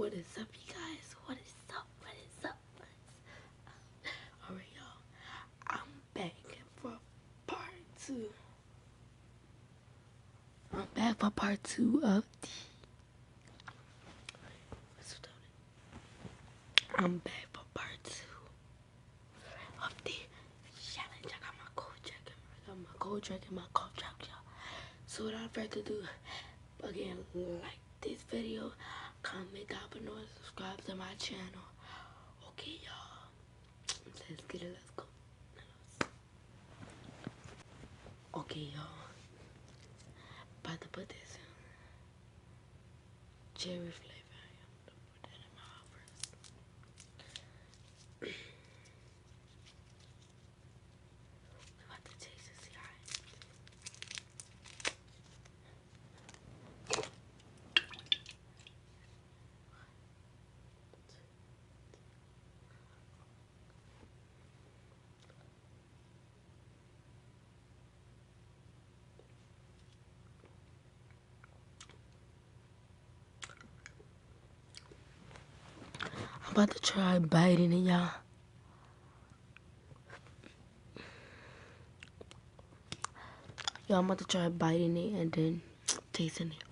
What is up, you guys? What is up? What is up? What is up? Alright, y'all. I'm back for part 2. I'm back for part 2 of the... I'm back for part 2 of the challenge. I got my cold drink. I got my cold drink and my cough drop, y'all. So without further ado, again, like this video, comment down below, and subscribe to my channel. Okay, y'all. Let's get it. Let's go. Okay, y'all. About to put this in. Cherry flavor. I'm gonna put that in my mouth first. I'm about to taste it. See how it is. I'm about to try biting it, y'all. Y'all, I'm about to try biting it and then tasting it.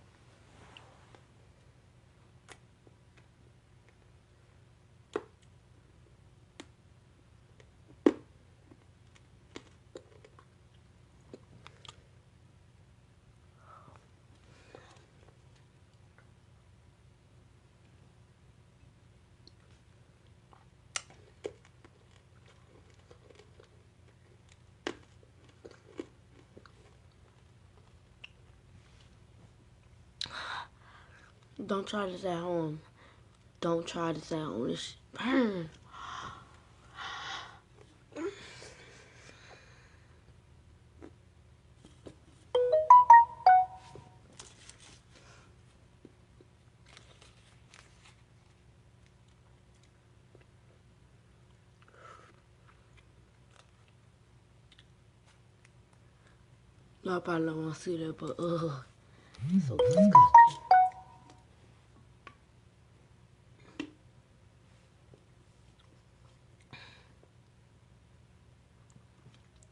Don't try this at home. Don't try this at home. This shit burn. Y'all probably don't want to see that, but so disgusting.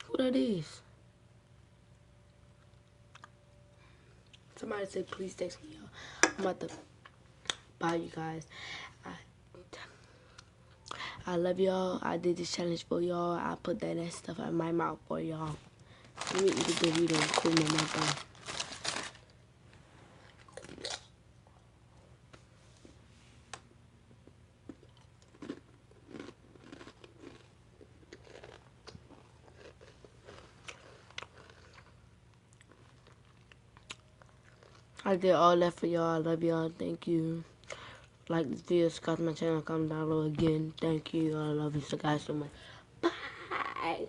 Who that is? Somebody said, please text me, y'all. I'm about to bye, you guys. I love y'all. I did this challenge for y'all. I put that stuff in my mouth for y'all. Let me eat a burrito and cool my mouth down. I did all that for y'all. I love y'all. Thank you. Like this video, subscribe to my channel, comment down below again. Thank you. I love you so guys so much. Bye.